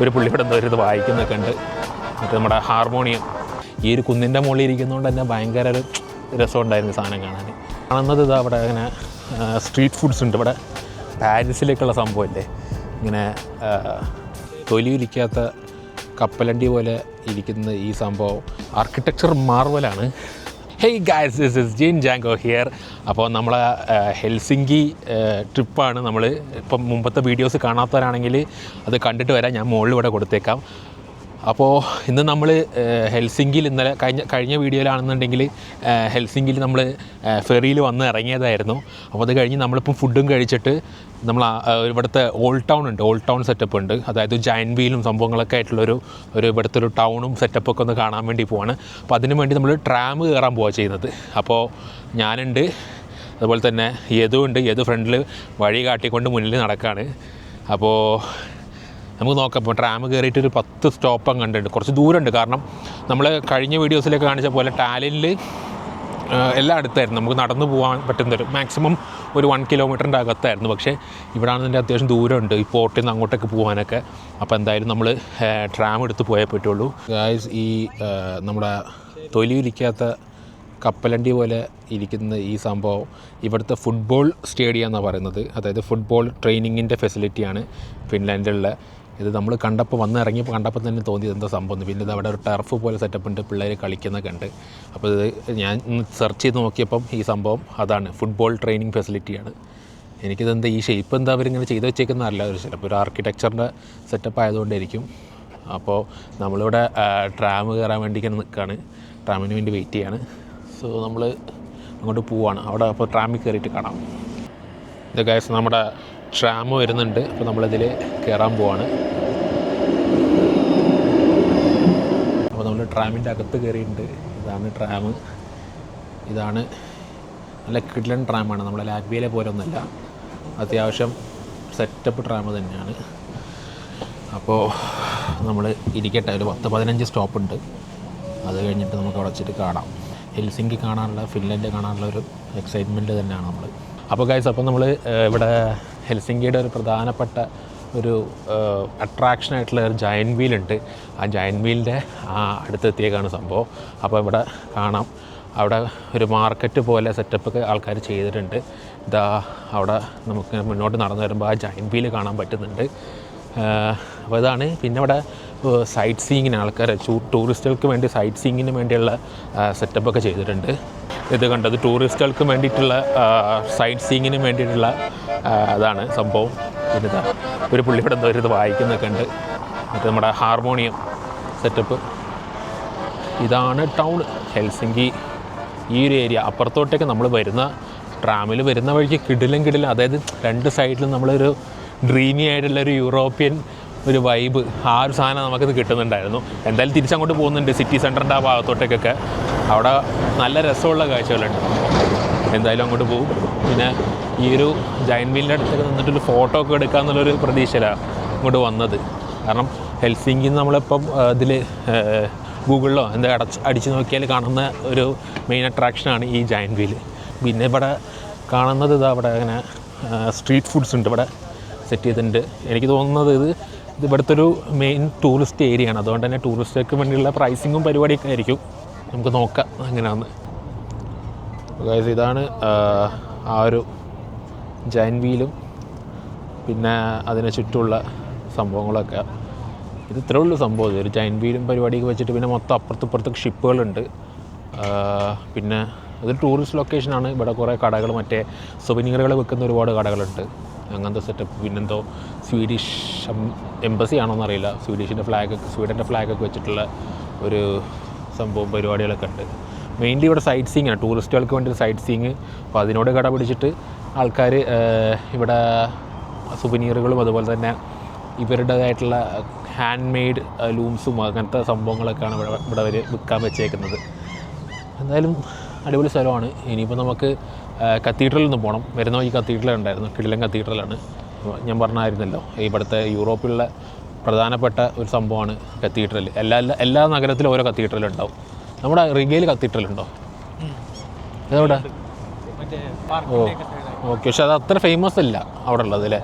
ഒരു പുള്ളി ഇവിടെ എന്തോ ഒരു ഇത് വായിക്കുന്നൊക്കെ ഉണ്ട്. മറ്റേ നമ്മുടെ ഹാർമോണിയം ഈ ഒരു കുന്നിൻ്റെ മുകളിൽ ഇരിക്കുന്നതുകൊണ്ട് തന്നെ ഭയങ്കര ഒരു രസമുണ്ടായിരുന്നു സാധനം കാണാൻ. കാണുന്നത് ഇതാ അവിടെ ഇങ്ങനെ സ്ട്രീറ്റ് ഫുഡ്സ് ഉണ്ട്. ഇവിടെ പാരീസിലേക്കുള്ള സംഭവമല്ലേ, ഇങ്ങനെ തൊലിയിരിക്കാത്ത കപ്പലണ്ടി പോലെ ഇരിക്കുന്ന ഈ സംഭവം ആർക്കിടെക്ചർ മാർവലാണ്. Hey guys, this is Jean Django here. അപ്പോൾ നമ്മളെ ഹെൽസിങ്കി ട്രിപ്പാണ്. നമ്മൾ ഇപ്പം മുമ്പത്തെ വീഡിയോസ് കാണാത്തവരാണെങ്കിൽ അത് കണ്ടിട്ട് വരാം, ഞാൻ മുകളിൽ ഇവിടെ കൊടുത്തേക്കാം. അപ്പോൾ ഇന്ന് നമ്മൾ ഹെൽസിങ്കിയിൽ ഇന്നലെ കഴിഞ്ഞ വീഡിയോയിലാണെന്നുണ്ടെങ്കിൽ ഹെൽസിങ്കിയിൽ നമ്മൾ ഫെറിയിൽ വന്ന് ഇറങ്ങിയതായിരുന്നു. അപ്പോൾ അത് കഴിഞ്ഞ് നമ്മളിപ്പം ഫുഡും കഴിച്ചിട്ട് നമ്മൾ ഇവിടുത്തെ ഓൾഡ് ടൗൺ ഉണ്ട്, ഓൾഡ് ടൗൺ സെറ്റപ്പ് ഉണ്ട്. അതായത് ജയൻറ്റ് വീലും സംഭവങ്ങളൊക്കെ ആയിട്ടുള്ളൊരു ഇവിടുത്തെ ഒരു ടൗണും സെറ്റപ്പൊക്കെ ഒന്ന് കാണാൻ വേണ്ടി പോവാണ്. അപ്പോൾ അതിനു വേണ്ടി നമ്മൾ ട്രാം കയറാൻ പോവുക ചെയ്യുന്നത്. അപ്പോൾ ഞാനുണ്ട്, അതുപോലെ തന്നെ യദുണ്ട്. യദു ഫ്രണ്ടിൽ വഴി കാട്ടിക്കൊണ്ട് മുന്നിൽ നടക്കുകയാണ്. അപ്പോൾ നമുക്ക് നോക്കാം. ഇപ്പോൾ ട്രാം കയറിയിട്ട് ഒരു 10 സ്റ്റോപ്പം കണ്ടിട്ടുണ്ട്. കുറച്ച് ദൂരമുണ്ട്, കാരണം നമ്മൾ കഴിഞ്ഞ വീഡിയോസിലേക്ക് കാണിച്ച പോലെ ടാലിനിൽ എല്ലാം അടുത്തായിരുന്നു, നമുക്ക് നടന്നു പോകാൻ പറ്റുന്നൊരു മാക്സിമം ഒരു 1 കിലോമീറ്ററിൻ്റെ അകത്തായിരുന്നു. പക്ഷേ ഇവിടെയാണെന്നുണ്ടെങ്കിൽ അത്യാവശ്യം ദൂരമുണ്ട് ഈ പോർട്ടിൽ നിന്ന് അങ്ങോട്ടേക്ക് പോകാനൊക്കെ. അപ്പോൾ എന്തായാലും നമ്മൾ ട്രാം എടുത്ത് പോയേ പറ്റുള്ളൂ. ഗായ്സ്, ഈ നമ്മുടെ തൊലിയിരിക്കാത്ത കപ്പലണ്ടി പോലെ ഇരിക്കുന്ന ഈ സംഭവം ഇവിടുത്തെ ഫുട്ബോൾ സ്റ്റേഡിയം എന്നാണ് പറയുന്നത്. അതായത് ഫുട്ബോൾ ട്രെയിനിങ്ങിൻ്റെ ഫെസിലിറ്റിയാണ് ഫിൻലാൻഡിലുള്ള. ഇത് നമ്മൾ ഇറങ്ങിയപ്പോൾ കണ്ടപ്പോൾ തന്നെ തോന്നിയത് എന്താ സംഭവം. പിന്നെ ഇത് അവിടെ ഒരു ടർഫ് പോലെ സെറ്റപ്പ് ഉണ്ട്, പിള്ളേർ കളിക്കുന്നൊക്കെ ഉണ്ട്. അപ്പോൾ ഇത് ഞാൻ സെർച്ച് ചെയ്ത് നോക്കിയപ്പം ഈ സംഭവം അതാണ്, ഫുട്ബോൾ ട്രെയിനിങ് ഫെസിലിറ്റിയാണ്. എനിക്കിതെന്താ ഈ ഷേപ്പ് എന്താ അവരിങ്ങനെ ചെയ്ത് വെച്ചേക്കുന്നതല്ല, ഒരു ചിലപ്പോൾ ഒരു ആർക്കിടെക്ചറിൻ്റെ സെറ്റപ്പ് ആയതുകൊണ്ടായിരിക്കും. അപ്പോൾ നമ്മളിവിടെ ട്രാം കയറാൻ വേണ്ടി ഇങ്ങനെ നിൽക്കുകയാണ്, ട്രാമിന് വേണ്ടി വെയിറ്റ് ചെയ്യാണ്. സോ നമ്മൾ അങ്ങോട്ട് പോവാണ്. അവിടെ അപ്പോൾ ട്രാമിൽ കയറിയിട്ട് കാണാം. ഇത് ഗൈസ് നമ്മുടെ ട്രാം വരുന്നുണ്ട്. അപ്പോൾ നമ്മളിതിൽ കയറാൻ പോവാണ്. അപ്പോൾ നമ്മൾ ട്രാമിൻ്റെ അകത്ത് കയറിയിട്ടുണ്ട്. ഇതാണ് ട്രാം. ഇതാണ് നല്ല കിഡ്ലൻ ട്രാമാണ്, നമ്മളെ ലാറ്റ്വിയയിലെ പോലെ ഒന്നുമല്ല, അത്യാവശ്യം സെറ്റപ്പ് ട്രാം തന്നെയാണ്. അപ്പോൾ നമ്മൾ ഇരിക്കട്ടെ, ഒരു 10-15 സ്റ്റോപ്പുണ്ട്. അത് കഴിഞ്ഞിട്ട് നമുക്ക് അവിടെ വെച്ചിട്ട് കാണാം. ഹെൽസിങ്കി കാണാനുള്ള, ഫിൻലാൻഡ് കാണാനുള്ള ഒരു എക്സൈറ്റ്മെൻറ്റ് തന്നെയാണ് നമ്മൾ. അപ്പോൾ ഗൈസ്, അപ്പോൾ നമ്മൾ ഇവിടെ ഹെൽസിങ്കിയുടെ ഒരു പ്രധാനപ്പെട്ട ഒരു അട്രാക്ഷനായിട്ടുള്ള ഒരു ജയൻറ്റ് വീലുണ്ട്. ആ ജയൻറ്റ് വീലിൻ്റെ അടുത്തെത്തിയേക്കാണ് സംഭവം. അപ്പോൾ ഇവിടെ കാണാം, അവിടെ ഒരു മാർക്കറ്റ് പോലെ സെറ്റപ്പൊക്കെ ആൾക്കാർ ചെയ്തിട്ടുണ്ട്. ഇതാ അവിടെ നമുക്ക് മുന്നോട്ട് നടന്നു വരുമ്പോൾ ആ ജയൻറ്റ് വീല് കാണാൻ പറ്റുന്നുണ്ട്. അപ്പോൾ ഇതാണ്. പിന്നെ ഇവിടെ സൈറ്റ് സീയിങ്ങിന് ആൾക്കാർ, ടൂറിസ്റ്റുകൾക്ക് വേണ്ടി സൈറ്റ് സീയിങ്ങിന് വേണ്ടിയുള്ള സെറ്റപ്പൊക്കെ ചെയ്തിട്ടുണ്ട്. ഇത് കണ്ടത് ടൂറിസ്റ്റുകൾക്ക് വേണ്ടിയിട്ടുള്ള സൈറ്റ് സീയിങ്ങിന് വേണ്ടിയിട്ടുള്ള അതാണ് സംഭവം. പിന്നെ ഇതാ ഒരു പുള്ളി ഇവിടെ എന്തോ ഒരു ഇത് വായിക്കുന്നൊക്കെ ഉണ്ട്. മറ്റേ നമ്മുടെ ഹാർമോണിയം സെറ്റപ്പ്. ഇതാണ് ടൗൺ ഹെൽസിങ്കി, ഈ ഒരു ഏരിയ. അപ്പുറത്തോട്ടേക്ക് നമ്മൾ ട്രാമിൽ വരുന്ന വഴിക്ക് കിടിലം, അതായത് 2 സൈഡിലും നമ്മളൊരു ഡ്രീമി ആയിട്ടുള്ളൊരു യൂറോപ്യൻ ഒരു വൈബ്, ആ ഒരു സാധനം നമുക്കിത് കിട്ടുന്നുണ്ടായിരുന്നു. എന്തായാലും തിരിച്ചങ്ങോട്ട് പോകുന്നുണ്ട്, സിറ്റി സെൻറ്ററിൻ്റെ ആ ഭാഗത്തോട്ടേക്കൊക്കെ. അവിടെ നല്ല രസമുള്ള കാഴ്ചകളുണ്ട്. എന്തായാലും അങ്ങോട്ട് പോകും. പിന്നെ ഈ ഒരു ജയൻറ്റ് വീലിൻ്റെ അടുത്തൊക്കെ നിന്നിട്ടൊരു ഫോട്ടോ ഒക്കെ എടുക്കാമെന്നുള്ളൊരു പ്രതീക്ഷയിലാണ് ഇങ്ങോട്ട് വന്നത്. കാരണം ഹെൽസിങ്കിയിൽ നമ്മളിപ്പം ഇതിൽ ഗൂഗിളിലോ എന്താ അടിച്ച് നോക്കിയാൽ കാണുന്ന ഒരു മെയിൻ അട്രാക്ഷനാണ് ഈ ജയൻറ്റ് വീല്. പിന്നെ ഇവിടെ കാണുന്നത് ഇതാ അവിടെ അങ്ങനെ സ്ട്രീറ്റ് ഫുഡ്സ് ഉണ്ട്, ഇവിടെ സെറ്റ് ചെയ്തിട്ടുണ്ട്. എനിക്ക് തോന്നുന്നത് ഇത് ഇവിടുത്തെ ഒരു മെയിൻ ടൂറിസ്റ്റ് ഏരിയ ആണ്. അതുകൊണ്ട് തന്നെ ടൂറിസ്റ്റർക്ക് വേണ്ടിയുള്ള പ്രൈസിങ്ങും പരിപാടിയൊക്കെ ആയിരിക്കും. നമുക്ക് നോക്കാം എങ്ങനെയാണെന്ന്. ഗൈസ്, ഇതാണ് ആ ഒരു ജയൻറ്റ് വീലും പിന്നെ അതിന് ചുറ്റുമുള്ള സംഭവങ്ങളൊക്കെ. ഇത് ഇത്രേ ഉള്ളൂ സംഭവം. ഒരു ജയൻറ്റ് വീലും പരിപാടിയൊക്കെ വെച്ചിട്ട് പിന്നെ മൊത്തം അപ്പുറത്തേക്ക് ഷിപ്പുകളുണ്ട്. പിന്നെ ഇതൊരു ടൂറിസ്റ്റ് ലൊക്കേഷനാണ്. ഇവിടെ കുറേ കടകൾ, മറ്റേ സുവനീറുകൾ വെക്കുന്ന ഒരുപാട് കടകളുണ്ട്, അങ്ങനത്തെ സെറ്റപ്പ്. പിന്നെന്തോ സ്വീഡിഷ് എംബസി ആണോന്നറിയില്ല, സ്വീഡിൻ്റെ ഫ്ലാഗൊക്കെ വെച്ചിട്ടുള്ള ഒരു സംഭവം പരിപാടികളൊക്കെ ഉണ്ട്. മെയിൻലി ഇവിടെ സൈറ്റ് സീയിങ് ആണ്, ടൂറിസ്റ്റുകൾക്ക് വേണ്ടി സൈറ്റ് സീയിങ്. അപ്പോൾ അതിനോട് കട പിടിച്ചിട്ട് ആൾക്കാർ ഇവിടെ സുവനീറുകളും അതുപോലെ തന്നെ ഇവരുടേതായിട്ടുള്ള ഹാൻഡ് മെയ്ഡ് ലൂംസും അങ്ങനത്തെ സംഭവങ്ങളൊക്കെയാണ് ഇവിടെ അവർ വിൽക്കാൻ വെച്ചേക്കുന്നത്. എന്തായാലും അടിപൊളി സ്ഥലമാണ്. ഇനിയിപ്പോൾ നമുക്ക് കത്തീഡ്രലിൽ നിന്ന് പോകണം. വരുന്ന വഴി കത്തീഡ്രൽ ഉണ്ടായിരുന്നു, കിടിലൻ കത്തീഡ്രലാണ്. ഞാൻ പറഞ്ഞായിരുന്നല്ലോ, ഇവിടുത്തെ യൂറോപ്പിലുള്ള പ്രധാനപ്പെട്ട ഒരു സംഭവമാണ് കത്തീഡ്രൽ. എല്ലാ നഗരത്തിലും ഓരോ കത്തീഡ്രൽ ഉണ്ടാവും. നമ്മുടെ റിഗയിൽ കത്തീഡ്രൽ ഉണ്ടോ? എവിടെ? ഓ ഓക്കെ. പക്ഷെ അത് അത്ര ഫേമസ് അല്ല അവിടെ ഉള്ളത് അല്ലേ.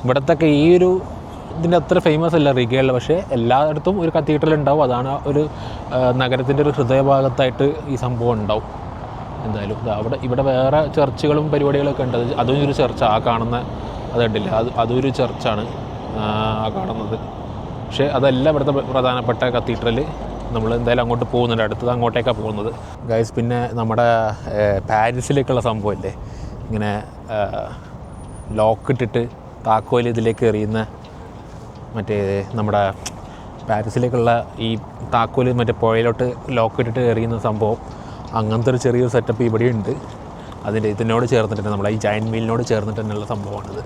ഇവിടത്തൊക്കെ ഈ ഒരു ഇതിൻ്റെ അത്ര ഫേമസ് അല്ല റിഗയിൽ, പക്ഷേ എല്ലായിടത്തും ഒരു കത്തീഡ്രൽ ഉണ്ടാവും. അതാണ് ഒരു നഗരത്തിൻ്റെ ഒരു ഹൃദയഭാഗത്തായിട്ട് ഈ സംഭവം ഉണ്ടാവും. എന്തായാലും ഇവിടെ വേറെ ചർച്ചുകളും പരിപാടികളൊക്കെ ഉണ്ട്. അതും ഒരു ചർച്ച, ആ കാണുന്ന അത് കണ്ടില്ല, അതൊരു ചർച്ചാണ് ആ കാണുന്നത്. പക്ഷേ അതല്ല ഇവിടുത്തെ പ്രധാനപ്പെട്ട കത്തീഡ്രൽ. നമ്മൾ എന്തായാലും അങ്ങോട്ട് പോകുന്നുണ്ട്, അടുത്തത് അങ്ങോട്ടേക്കാണ് പോകുന്നത് ഗൈസ്. പിന്നെ നമ്മുടെ പാരീസിലേക്കുള്ള സംഭവമില്ലേ, ഇങ്ങനെ ലോക്കിട്ടിട്ട് താക്കോൽ ഇതിലേക്ക് എറിയുന്ന, മറ്റേ നമ്മുടെ പാരീസിലേക്കുള്ള ഈ താക്കോൽ മറ്റേ പുഴയിലോട്ട് ലോക്കിട്ടിട്ട് എറിയുന്ന സംഭവം, അങ്ങനത്തെ ഒരു ചെറിയൊരു സെറ്റപ്പ് ഇവിടെ ഉണ്ട്. ഇതിനോട് ചേർന്നിട്ടുണ്ട്, നമ്മളെ ഈ ജയൻറ്റ് വീലിനോട് ചേർന്നിട്ട് തന്നെയുള്ള സംഭവമാണിത്.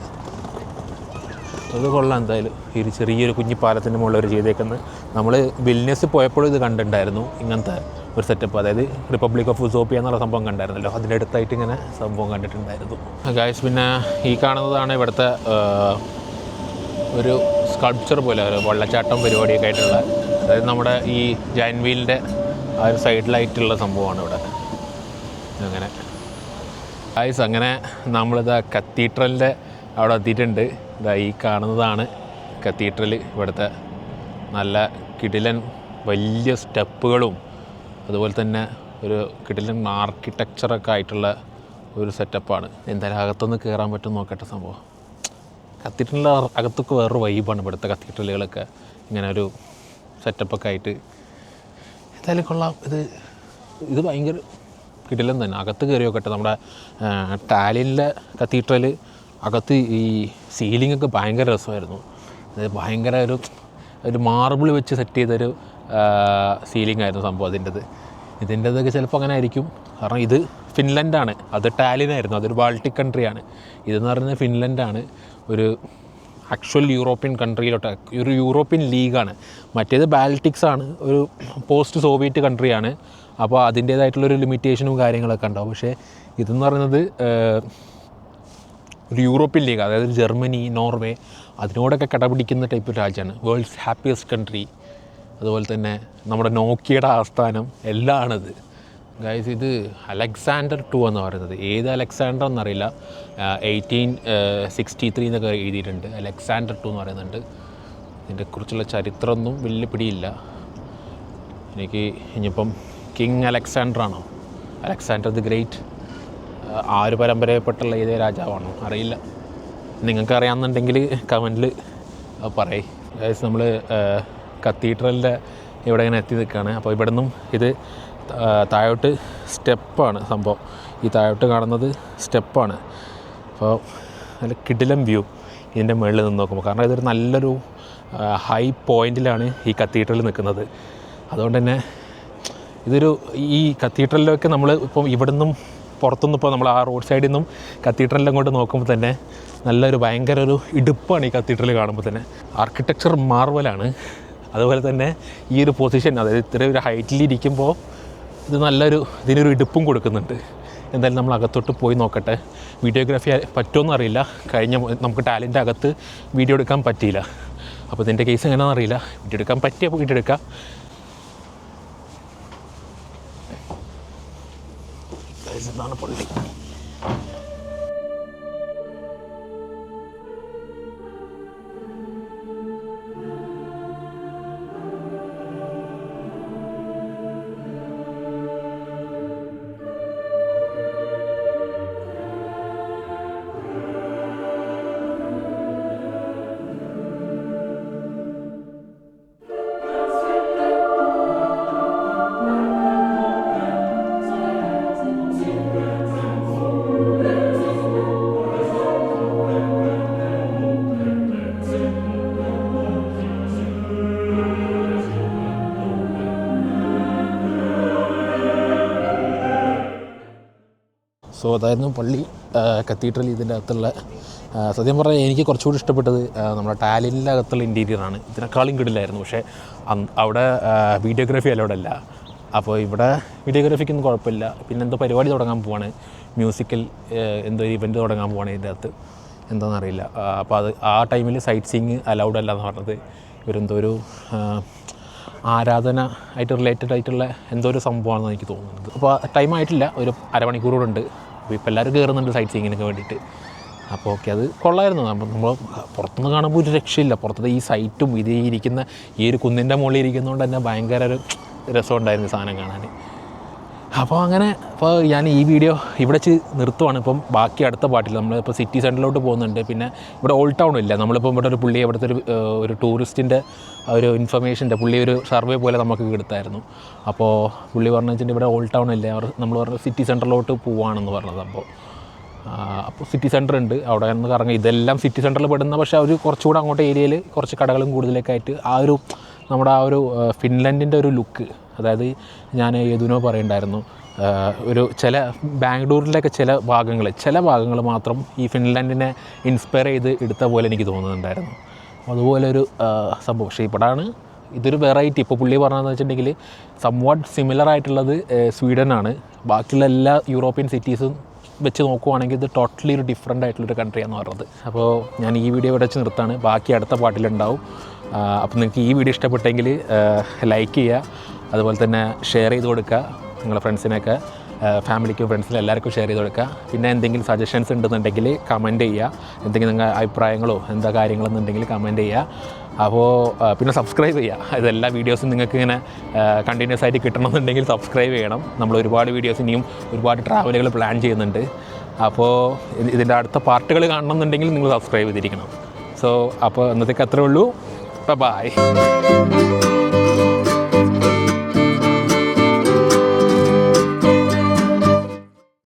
അത് കൊള്ളാം എന്തായാലും. ഈ ചെറിയൊരു കുഞ്ഞി പാലത്തിൻ്റെ മുകളിൽ ഒരു ചെയ്തേക്കുന്നത്. നമ്മൾ വിൽനിയസ് പോയപ്പോഴും ഇത് കണ്ടിട്ടുണ്ടായിരുന്നു, ഇങ്ങനത്തെ ഒരു സെറ്റപ്പ്. അതായത് റിപ്പബ്ലിക് ഓഫ് ഉസോപ്പിയ എന്നുള്ള സംഭവം കണ്ടായിരുന്നല്ലോ, അതിൻ്റെ അടുത്തായിട്ട് ഇങ്ങനെ സംഭവം കണ്ടിട്ടുണ്ടായിരുന്നു ഗൈസ്. പിന്നെ ഈ കാണുന്നതാണ് ഇവിടുത്തെ ഒരു സ്കൾപ്ചർ പോലെ ഒരു വെള്ളച്ചാട്ടം പരിപാടിയൊക്കെ ആയിട്ടുള്ള, അതായത് നമ്മുടെ ഈ ജയൻറ്റ് വീലിൻ്റെ ആ ഒരു സൈഡിലായിട്ടുള്ള സംഭവമാണ് ഇവിടെ. അങ്ങനെ ഗൈസ്, അങ്ങനെ നമ്മളിതാ കത്തീഡ്രലിൻ്റെ അവിടെ എത്തിയിട്ടുണ്ട്. ഇതാ ഈ കാണുന്നതാണ് കത്തീഡ്രൽ. ഇവിടുത്തെ നല്ല കിടിലൻ വലിയ സ്റ്റെപ്പുകളും അതുപോലെ തന്നെ ഒരു കിടിലൻ ആർക്കിടെക്ചറൊക്കെ ആയിട്ടുള്ള ഒരു സെറ്റപ്പാണ്. എന്തായാലും അകത്തൊന്ന് കയറാൻ പറ്റും നോക്കട്ടെ സംഭവം. കത്തീഡ്രലിൻ്റെ അകത്തൊക്കെ വേറൊരു വൈബാണ് ഇവിടുത്തെ കത്തീഡ്രലുകളൊക്കെ, ഇങ്ങനെ ഒരു സെറ്റപ്പൊക്കെ ആയിട്ട്. എന്തായാലും കൊള്ളാം. ഇത് ഭയങ്കര കിടിലൻ തന്നെ. അകത്ത് കയറി നോക്കട്ടെ. നമ്മുടെ ടാലിനിലെ കത്തീഡ്രൽ അകത്ത് ഈ സീലിങ്ങൊക്കെ ഭയങ്കര രസമായിരുന്നു. അത് ഭയങ്കര ഒരു മാർബിൾ വെച്ച് സെറ്റ് ചെയ്തൊരു സീലിംഗ് ആയിരുന്നു സംഭവം. ഇതിൻ്റെതൊക്കെ ചിലപ്പോൾ അങ്ങനെ ആയിരിക്കും. കാരണം ഇത് ഫിൻലൻഡാണ്, അത് ടാലിനായിരുന്നു, അതൊരു ബാൾട്ടിക് കൺട്രിയാണ്. ഇതെന്ന് പറയുന്നത് ഫിൻലൻഡാണ്, ഒരു ആക്ച്വൽ യൂറോപ്യൻ കൺട്രിയിലോട്ട്, ഒരു യൂറോപ്യൻ ലീഗാണ്. മറ്റേത് ബാൾട്ടിക്സ് ആണ്, ഒരു പോസ്റ്റ് സോവിയറ്റ് കൺട്രിയാണ്. അപ്പോൾ അതിൻ്റേതായിട്ടുള്ളൊരു ലിമിറ്റേഷനും കാര്യങ്ങളൊക്കെ ഉണ്ടാവും. പക്ഷേ ഇതെന്ന് പറയുന്നത് ഒരു യൂറോപ്യൻ ലീഗ്, അതായത് ജർമ്മനി, നോർവേ, അതിനോടൊക്കെ കടപിടിക്കുന്ന ടൈപ്പ് രാജ്യമാണ്. World's happiest country. അതുപോലെ തന്നെ നമ്മുടെ നോക്കിയയുടെ ആസ്ഥാനം എല്ലാം ആണിത് ഗൈസ്. ഇത് അലക്സാണ്ടർ 2 എന്ന് പറയുന്നത്. ഏത് അലക്സാണ്ടർ എന്നറിയില്ല. 1863 എന്നൊക്കെ എഴുതിയിട്ടുണ്ട്. അലക്സാണ്ടർ 2 എന്ന് പറയുന്നുണ്ട്. ഇതിനെക്കുറിച്ചുള്ള ചരിത്രമൊന്നും വലിയ പിടിയില്ല എനിക്ക്. ഇനിയിപ്പം കിങ് അലക്സാണ്ടർ ആണോ, അലക്സാണ്ടർ ദി ഗ്രേറ്റ്, ആ ഒരു പരമ്പരയിൽപ്പെട്ടുള്ള ഏതേ രാജാവാണോ അറിയില്ല. നിങ്ങൾക്ക് അറിയാമെന്നുണ്ടെങ്കിൽ കമൻറ്റിൽ പറയ് ഗൈസ്. നമ്മൾ കത്തീഡ്രലിൻ്റെ ഇവിടെ ഇങ്ങനെ എത്തി നിൽക്കുകയാണ്. അപ്പോൾ ഇവിടെ നിന്നും ഇത് താഴോട്ട് സ്റ്റെപ്പാണ് സംഭവം. ഈ താഴോട്ട് കാണുന്നത് സ്റ്റെപ്പാണ്. അപ്പോൾ നല്ല കിടിലം വ്യൂ ഇതിൻ്റെ മുകളിൽ നിന്ന് നോക്കുമ്പോൾ. കാരണം ഇതൊരു നല്ലൊരു ഹൈ പോയിൻറ്റിലാണ് ഈ കത്തീഡ്രൽ നിൽക്കുന്നത്. അതുകൊണ്ട് തന്നെ ഈ കത്തീഡ്രലിലൊക്കെ നമ്മൾ ഇപ്പം ഇവിടെ നിന്നും പുറത്തുനിന്ന് ഇപ്പോൾ നമ്മൾ ആ റോഡ് സൈഡിൽ നിന്നും കത്തീഡ്രലിലും കൊണ്ട് നോക്കുമ്പോൾ തന്നെ നല്ലൊരു ഭയങ്കര ഒരു ഇടുപ്പാണ് ഈ കത്തീഡ്രൽ കാണുമ്പോൾ തന്നെ. ആർക്കിടെക്ചർ മാർവലാണ്. അതുപോലെ തന്നെ ഈ ഒരു പൊസിഷൻ, അതായത് ഇത്ര ഒരു ഹൈറ്റിലിരിക്കുമ്പോൾ ഇത് ഇതിനൊരു ഇടുപ്പും കൊടുക്കുന്നുണ്ട്. എന്തായാലും നമ്മൾ അകത്തോട്ട് പോയി നോക്കട്ടെ. വീഡിയോഗ്രാഫി പറ്റുമെന്ന് അറിയില്ല. നമുക്ക് ടാലൻ്റ് അകത്ത് വീഡിയോ എടുക്കാൻ പറ്റിയില്ല. അപ്പോൾ ഇതിൻ്റെ കേസ് എങ്ങനെയാണെന്ന് അറിയില്ല. വീഡിയോ എടുക്കാൻ പറ്റിയപ്പോൾ വീഡിയോ എടുക്കാം. ഇതാണ് പള്ളി. സോ അതായിരുന്നു പള്ളി, കത്തീഡ്രൽ. ഇതിൻ്റെ അകത്തുള്ള സത്യം പറഞ്ഞാൽ എനിക്ക് കുറച്ചുകൂടി ഇഷ്ടപ്പെട്ടത് നമ്മുടെ ടാലിൻ്റെ അകത്തുള്ള ഇൻറ്റീരിയറാണ്. ഇതിനേക്കാളും കിടിലായിരുന്നു. പക്ഷേ അവിടെ വീഡിയോഗ്രാഫി അലോഡ് അല്ല. അപ്പോൾ ഇവിടെ വീഡിയോഗ്രാഫിക്കൊന്നും കുഴപ്പമില്ല. പിന്നെ എന്തോ പരിപാടി തുടങ്ങാൻ പോവാണ്, മ്യൂസിക്കൽ എന്തോ ഇവൻറ്റ് തുടങ്ങാൻ പോവാണ് ഇതിൻ്റെ അകത്ത്, എന്താണെന്നറിയില്ല. അപ്പോൾ ആ ടൈമിൽ സൈറ്റ് സീയിങ് അലൗഡ് അല്ല എന്ന് പറഞ്ഞത്. ഇവരെന്തോ ഒരു ആരാധന ആയിട്ട് റിലേറ്റഡ് ആയിട്ടുള്ള എന്തോ ഒരു സംഭവമാണെന്ന് എനിക്ക് തോന്നുന്നത്. അപ്പോൾ ടൈം ആയിട്ടില്ല, ഒരു അരമണിക്കൂർ കൂടെ ഉണ്ട്. അപ്പോൾ ഇപ്പോൾ എല്ലാവരും കയറുന്നുണ്ട് സൈറ്റ് സീയിങ്ങിനൊക്കെ വേണ്ടിയിട്ട്. അപ്പോൾ ഓക്കെ അത് കൊള്ളായിരുന്നു. നമ്മൾ പുറത്തുനിന്ന് കാണുമ്പോൾ ഒരു രക്ഷയില്ല. പുറത്തത്തെ ഈ സൈറ്റും ഇത് ഇരിക്കുന്ന ഈ ഒരു കുന്നിൻ്റെ മുകളിൽ ഇരിക്കുന്നതുകൊണ്ട് തന്നെ ഭയങ്കര ഒരു രസമുണ്ടായിരുന്നു സാധനം കാണാൻ. അപ്പോൾ അങ്ങനെ ഇപ്പോൾ ഞാൻ ഈ വീഡിയോ ഇവിടെ വെച്ച് നിർത്തുവാണ്. ഇപ്പം ബാക്കി അടുത്ത പാട്ടിൽ നമ്മളിപ്പോൾ സിറ്റി സെൻറ്ററിലോട്ട് പോകുന്നുണ്ട്. പിന്നെ ഇവിടെ ഓൾഡ് ടൗൺ ഇല്ല. നമ്മളിപ്പോൾ ഇവിടെ ഒരു പുള്ളി ഇവിടുത്തെ ഒരു ടൂറിസ്റ്റിൻ്റെ ഒരു ഇൻഫർമേഷൻ്റെ പുള്ളി ഒരു സർവേ പോലെ നമുക്ക് എടുത്തായിരുന്നു. അപ്പോൾ പുള്ളി പറഞ്ഞു വെച്ചിട്ടുണ്ടെങ്കിൽ ഇവിടെ ഓൾഡ് ടൗൺ ഇല്ല, നമ്മൾ പറഞ്ഞു സിറ്റി സെൻറ്ററിലോട്ട് പോവുകയാണെന്ന് പറഞ്ഞത്. അപ്പോൾ സിറ്റി സെൻറ്റർ ഉണ്ട്, അവിടെ നിന്ന് കറങ്ങി. ഇതെല്ലാം സിറ്റി സെൻറ്ററിൽ പെടുന്ന, പക്ഷേ അവർ കുറച്ചുകൂടെ അങ്ങോട്ട് ഏരിയയിൽ കുറച്ച് കടകളും കൂടുതലൊക്കെ ആയിട്ട് നമ്മുടെ ആ ഒരു ഫിൻലൻഡിൻ്റെ ഒരു ലുക്ക്, അതായത് ഞാൻ ഏതിനോ പറയുണ്ടായിരുന്നു, ഒരു ചില ബാംഗ്ലൂരിലൊക്കെ ചില ഭാഗങ്ങൾ മാത്രം ഈ ഫിൻലൻഡിനെ ഇൻസ്പയർ ചെയ്ത് എടുത്ത പോലെ എനിക്ക് തോന്നുന്നുണ്ടായിരുന്നു. അതുപോലൊരു സംഭവം. പക്ഷേ ഇവിടെയാണ് ഇതൊരു വെറൈറ്റി. ഇപ്പോൾ പുള്ളി പറഞ്ഞതെന്ന് വെച്ചിട്ടുണ്ടെങ്കിൽ സംവാട്ട് സിമിലർ ആയിട്ടുള്ളത് സ്വീഡനാണ്. ബാക്കിയുള്ള എല്ലാ യൂറോപ്യൻ സിറ്റീസും വെച്ച് നോക്കുവാണെങ്കിൽ ഇത് ടോട്ടലി ഒരു ഡിഫറെൻ്റ് ആയിട്ടുള്ളൊരു കൺട്രിയാണെന്ന് പറഞ്ഞത്. അപ്പോൾ ഞാൻ ഈ വീഡിയോ ഇവിടെ വെച്ച് നിർത്താണ്. ബാക്കി അടുത്ത പാട്ടിലുണ്ടാവും. അപ്പോൾ നിങ്ങൾക്ക് ഈ വീഡിയോ ഇഷ്ടപ്പെട്ടെങ്കിൽ ലൈക്ക് ചെയ്യുക, അതുപോലെ തന്നെ ഷെയർ ചെയ്ത് കൊടുക്കുക നിങ്ങളുടെ ഫ്രണ്ട്സിനൊക്കെ, ഫാമിലിക്കും ഫ്രണ്ട്സിനും എല്ലാവർക്കും ഷെയർ ചെയ്ത് കൊടുക്കുക. പിന്നെ എന്തെങ്കിലും സജഷൻസ് ഉണ്ടെന്നുണ്ടെങ്കിൽ കമൻറ്റ് ചെയ്യുക. എന്തെങ്കിലും നിങ്ങൾ അഭിപ്രായങ്ങളോ എന്താ കാര്യങ്ങളെന്നുണ്ടെങ്കിൽ കമൻറ്റ് ചെയ്യുക. അപ്പോൾ പിന്നെ സബ്സ്ക്രൈബ് ചെയ്യുക. ഇതെല്ലാ വീഡിയോസും നിങ്ങൾക്ക് ഇങ്ങനെ കണ്ടിന്യൂസ് ആയിട്ട് കിട്ടണമെന്നുണ്ടെങ്കിൽ സബ്സ്ക്രൈബ് ചെയ്യണം. നമ്മൾ ഒരുപാട് വീഡിയോസ് ഇനിയും ഒരുപാട് ട്രാവലുകൾ പ്ലാൻ ചെയ്യുന്നുണ്ട്. അപ്പോൾ ഇതിൻ്റെ അടുത്ത പാർട്ടുകൾ കാണണമെന്നുണ്ടെങ്കിൽ നിങ്ങൾ സബ്സ്ക്രൈബ് ചെയ്തിരിക്കണം. അപ്പോൾ ഇന്നത്തേക്ക് അത്രേ ഉള്ളൂ. ബൈ.